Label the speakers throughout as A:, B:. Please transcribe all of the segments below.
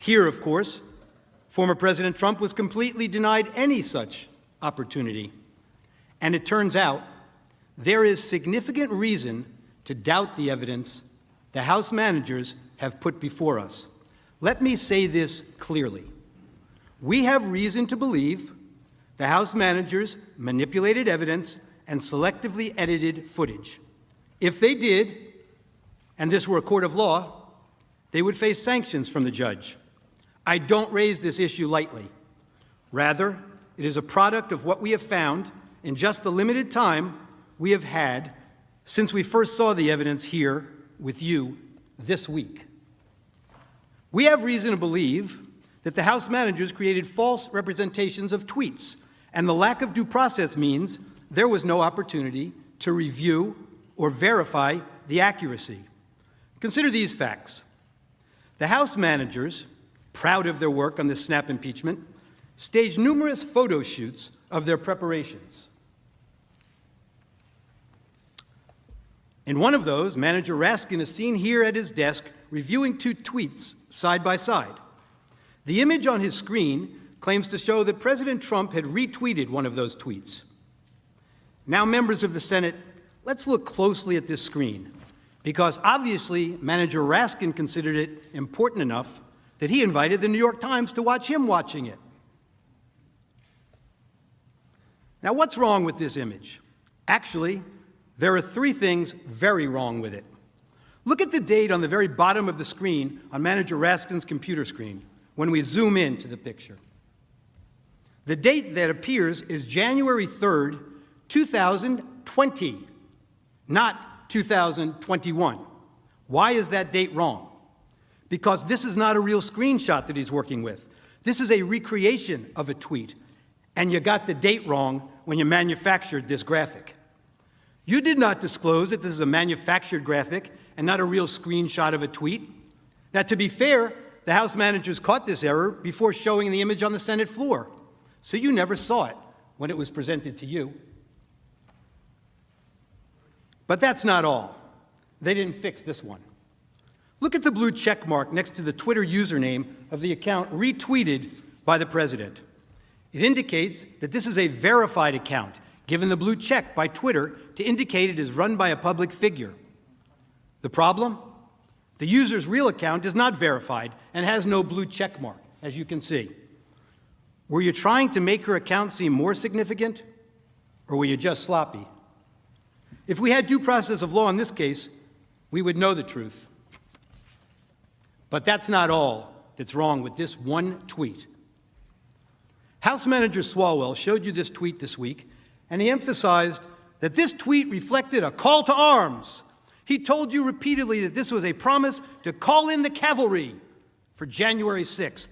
A: Here, of course, former President Trump was completely denied any such opportunity. And it turns out there is significant reason to doubt the evidence the House managers have put before us. Let me say this clearly. We have reason to believe the House managers manipulated evidence and selectively edited footage. If they did, and this were a court of law, they would face sanctions from the judge. I don't raise this issue lightly. Rather, it is a product of what we have found in just the limited time we have had since we first saw the evidence here with you this week. We have reason to believe that the House managers created false representations of tweets, and the lack of due process means there was no opportunity to review or verify the accuracy. Consider these facts. The House managers, proud of their work on the snap impeachment, staged numerous photo shoots of their preparations. In one of those, Manager Raskin is seen here at his desk reviewing two tweets side by side. The image on his screen claims to show that President Trump had retweeted one of those tweets. Now, members of the Senate, let's look closely at this screen, because obviously Manager Raskin considered it important enough that he invited the New York Times to watch him watching it. Now, what's wrong with this image? Actually, there are three things very wrong with it. Look at the date on the very bottom of the screen on Manager Raskin's computer screen when we zoom into the picture. The date that appears is January 3rd, 2020, not 2021. Why is that date wrong? Because this is not a real screenshot that he's working with. This is a recreation of a tweet, and you got the date wrong when you manufactured this graphic. You did not disclose that this is a manufactured graphic and not a real screenshot of a tweet. Now, to be fair, the House managers caught this error before showing the image on the Senate floor, so you never saw it when it was presented to you. But that's not all. They didn't fix this one. Look at the blue check mark next to the Twitter username of the account retweeted by the president. It indicates that this is a verified account, given the blue check by Twitter to indicate it is run by a public figure. The problem? The user's real account is not verified and has no blue check mark, as you can see. Were you trying to make her account seem more significant, or were you just sloppy? If we had due process of law in this case, we would know the truth. But that's not all that's wrong with this one tweet. House Manager Swalwell showed you this tweet this week, and he emphasized that this tweet reflected a call to arms. He told you repeatedly that this was a promise to call in the cavalry for January 6th.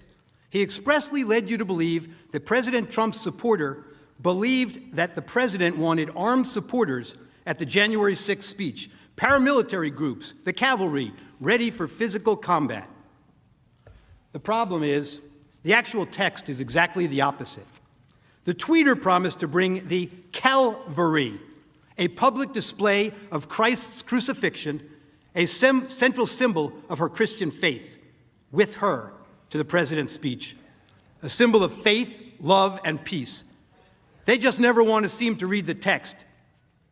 A: He expressly led you to believe that President Trump's supporter believed that the president wanted armed supporters at the January 6th speech, paramilitary groups, the cavalry, ready for physical combat. The problem is, the actual text is exactly the opposite. The tweeter promised to bring the Calvary, a public display of Christ's crucifixion, a central symbol of her Christian faith, with her to the president's speech, a symbol of faith, love, and peace. They just never want to seem to read the text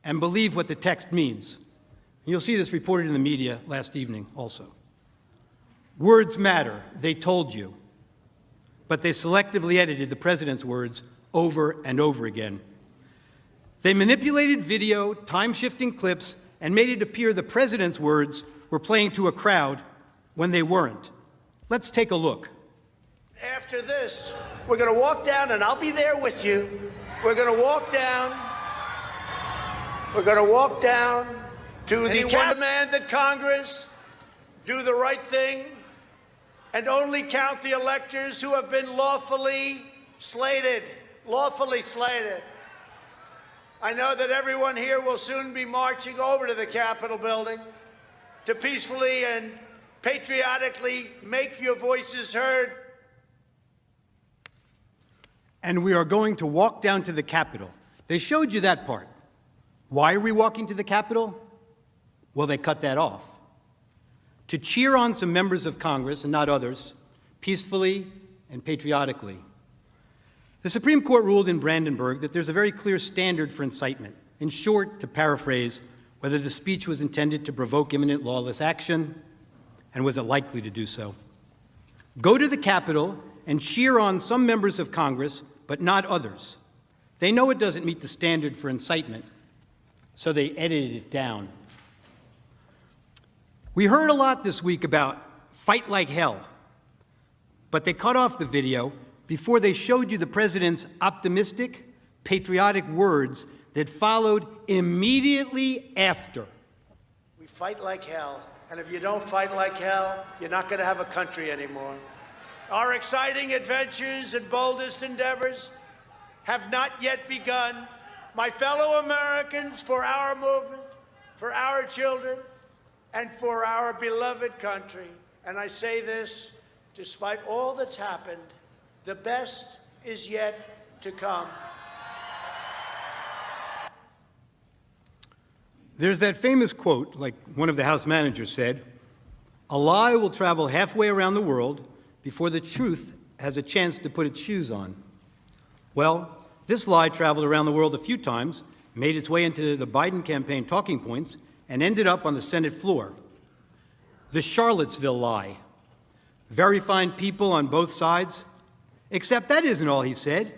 A: and believe what the text means. You'll see this reported in the media last evening also. Words matter, they told you, but they selectively edited the president's words over and over again. They manipulated video, time-shifting clips, and made it appear the president's words were playing to a crowd when they weren't. Let's take a look.
B: After this, we're going to walk down, and I'll be there with you. We're going to walk down. We're going to walk down to the demand that Congress do the right thing and only count the electors who have been lawfully slated. Lawfully slated. I know that everyone here will soon be marching over to the Capitol building to peacefully and patriotically make your voices heard.
A: And we are going to walk down to the Capitol. They showed you that part. Why are we walking to the Capitol? Well, they cut that off. To cheer on some members of Congress and not others, peacefully and patriotically. The Supreme Court ruled in Brandenburg that there's a very clear standard for incitement. In short, to paraphrase, whether the speech was intended to provoke imminent lawless action, and was it likely to do so. Go to the Capitol and cheer on some members of Congress, but not others. They know it doesn't meet the standard for incitement, so they edited it down. We heard a lot this week about fight like hell, but they cut off the video before they showed you the president's optimistic, patriotic words that followed immediately after.
B: We fight like hell, and if you don't fight like hell, you're not going to have a country anymore. Our exciting adventures and boldest endeavors have not yet begun. My fellow Americans, for our movement, for our children, and for our beloved country, and I say this despite all that's happened, the best is yet to come.
A: There's that famous quote, like one of the House managers said, "A lie will travel halfway around the world before the truth has a chance to put its shoes on." Well, this lie traveled around the world a few times, made its way into the Biden campaign talking points, and ended up on the Senate floor. The Charlottesville lie. Very fine people on both sides, except that isn't all he said.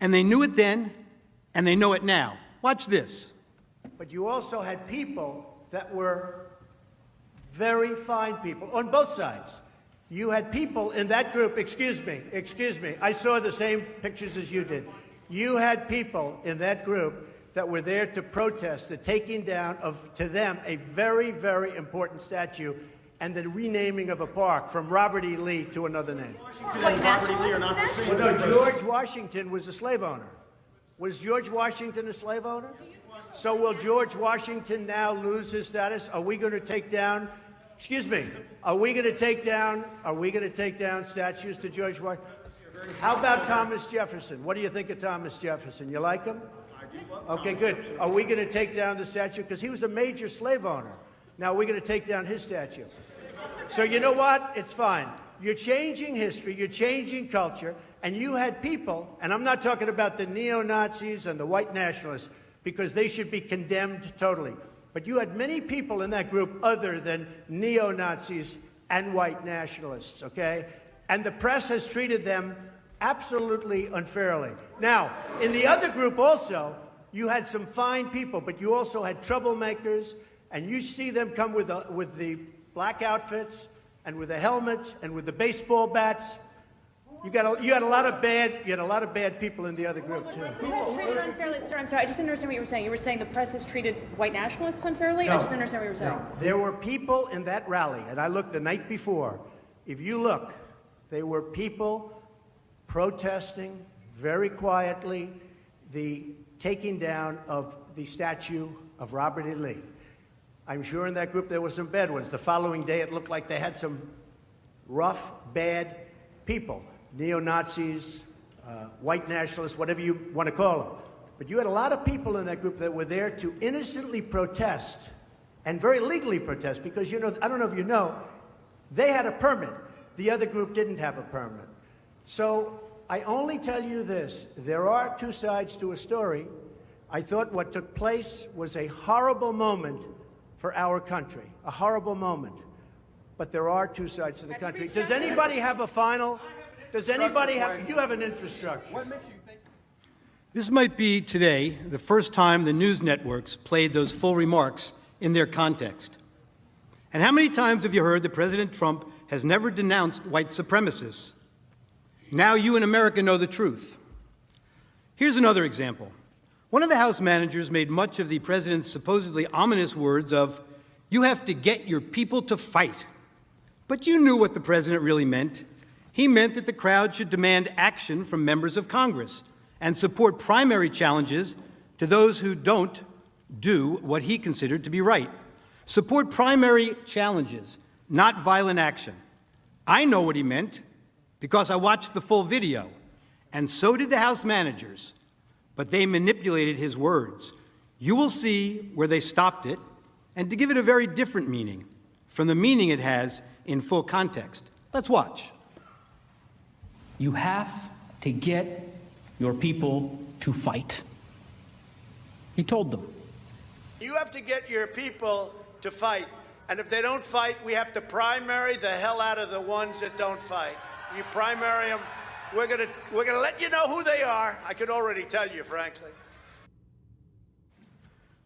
A: And they knew it then, and they know it now. Watch this.
C: But you also had people that were very fine people on both sides. You had people in that group, excuse me, I saw the same pictures as you did. You had people in that group that were there to protest the taking down of, to them, a very, very important statue and the renaming of a park from Robert E. Lee to another name.
D: Robert E. Lee are not the same.
C: Well, no, George Washington was a slave owner. Was George Washington a slave owner? So will George Washington now lose his status? Are we going to take down, excuse me, are we going to take down statues to George Washington? How about Thomas Jefferson? What do you think of Thomas Jefferson? You like him? Okay, good. Are we going to take down the statue? Because he was a major slave owner. Now we're going to take down his statue. So you know what? It's fine. You're changing history, you're changing culture, and you had people, and I'm not talking about the neo-Nazis and the white nationalists, because they should be condemned totally. But you had many people in that group other than neo-Nazis and white nationalists, okay? And the press has treated them absolutely unfairly. Now, in the other group also, you had some fine people, but you also had troublemakers, and you see them come with the black outfits and with the helmets and with the baseball bats. You had a lot of bad people in the other group too.
D: Treated unfairly, sir. I'm sorry, I just didn't understand what you were saying. You were saying the press has treated white nationalists unfairly?
C: No,
D: I just didn't understand what you were saying.
C: No. There were people in that rally, and I looked the night before. If you look, there were people protesting very quietly the taking down of the statue of Robert E. Lee. I'm sure in that group there were some bad ones. The following day, it looked like they had some rough, bad people. Neo-Nazis, white nationalists, whatever you want to call them. But you had a lot of people in that group that were there to innocently protest, and very legally protest, because, you know, I don't know if you know, they had a permit. The other group didn't have a permit. So I only tell you this. There are two sides to a story. I thought what took place was a horrible moment for our country, a horrible moment. But there are two sides to the country. Does anybody have a final? Does anybody have? You have an infrastructure. What makes you think?
A: This might be today the first time the news networks played those full remarks in their context. And how many times have you heard that President Trump has never denounced white supremacists? Now you in America know the truth. Here's another example. One of the House managers made much of the president's supposedly ominous words of, "You have to get your people to fight." But you knew what the president really meant. He meant that the crowd should demand action from members of Congress and support primary challenges to those who don't do what he considered to be right. Support primary challenges, not violent action. I know what he meant because I watched the full video, and so did the House managers, but they manipulated his words. You will see where they stopped it, and to give it a very different meaning from the meaning it has in full context. Let's watch.
E: You have to get your people to fight. He told them.
B: You have to get your people to fight. And if they don't fight, we have to primary the hell out of the ones that don't fight. You primary them, we're gonna let you know who they are. I can already tell you, frankly.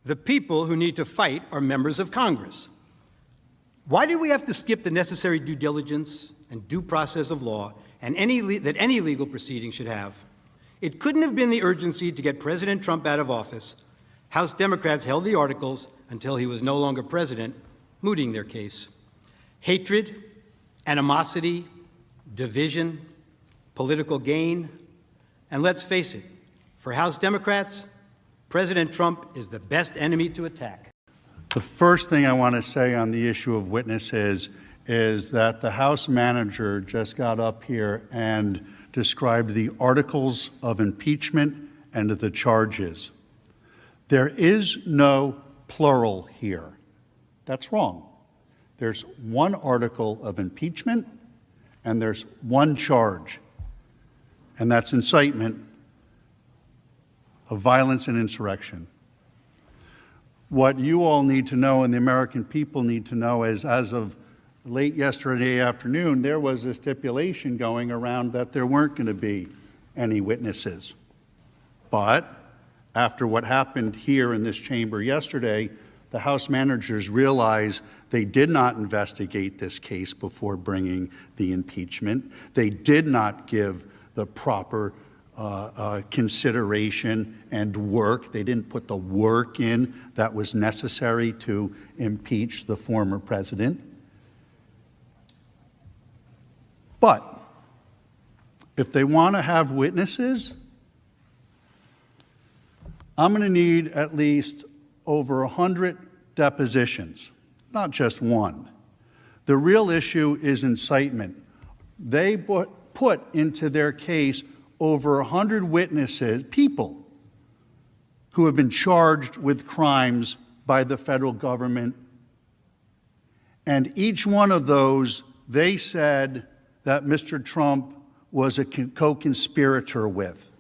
A: The people who need to fight are members of Congress. Why did we have to skip the necessary due diligence and due process of law and that any legal proceeding should have? It couldn't have been the urgency to get President Trump out of office. House Democrats held the articles until he was no longer president, mooting their case. Hatred, animosity, division, political gain, and let's face it, for House Democrats, President Trump is the best enemy to attack.
F: The first thing I want to say on the issue of witnesses is that the House manager just got up here and described the articles of impeachment and the charges. There is no plural here. That's wrong. There's one article of impeachment and there's one charge, and that's incitement of violence and insurrection. What you all need to know and the American people need to know is, as of late yesterday afternoon, there was a stipulation going around that there weren't going to be any witnesses. But after what happened here in this chamber yesterday, the House managers realized they did not investigate this case before bringing the impeachment. They did not give the proper consideration and work. They didn't put the work in that was necessary to impeach the former president. But if they want to have witnesses, I'm going to need at least over 100 depositions, not just one. The real issue is incitement. They put into their case over 100 witnesses, people who have been charged with crimes by the federal government. And each one of those, they said that Mr. Trump was a co-conspirator with.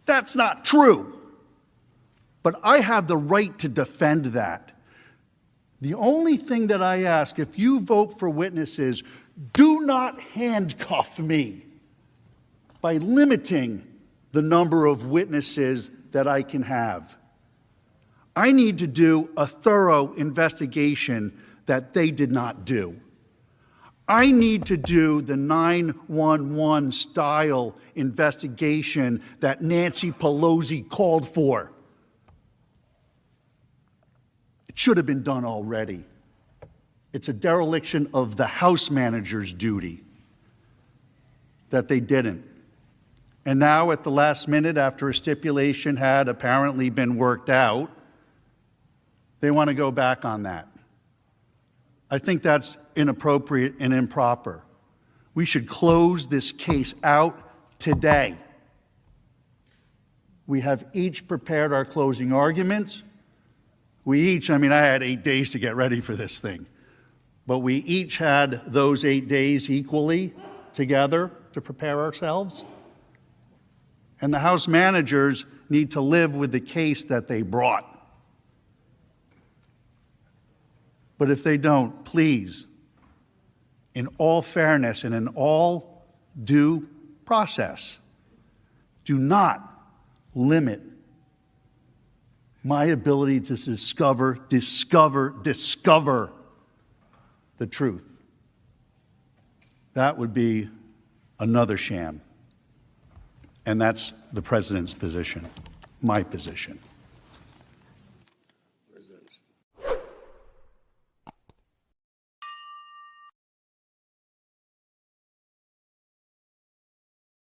F: That's not true. But I have the right to defend that. The only thing that I ask, if you vote for witnesses, do not handcuff me by limiting the number of witnesses that I can have. I need to do a thorough investigation that they did not do. I need to do the 911 style investigation that Nancy Pelosi called for. It should have been done already. It's a dereliction of the House manager's duty that they didn't. And now at the last minute, after a stipulation had apparently been worked out, they want to go back on that. I think that's inappropriate and improper. We should close this case out today. We have each prepared our closing arguments. I had 8 days to get ready for this thing, but we each had those 8 days equally together to prepare ourselves. And the House managers need to live with the case that they brought. But if they don't, please, in all fairness and in all due process, do not limit my ability to discover the truth. That would be another sham. And that's the president's position, my position.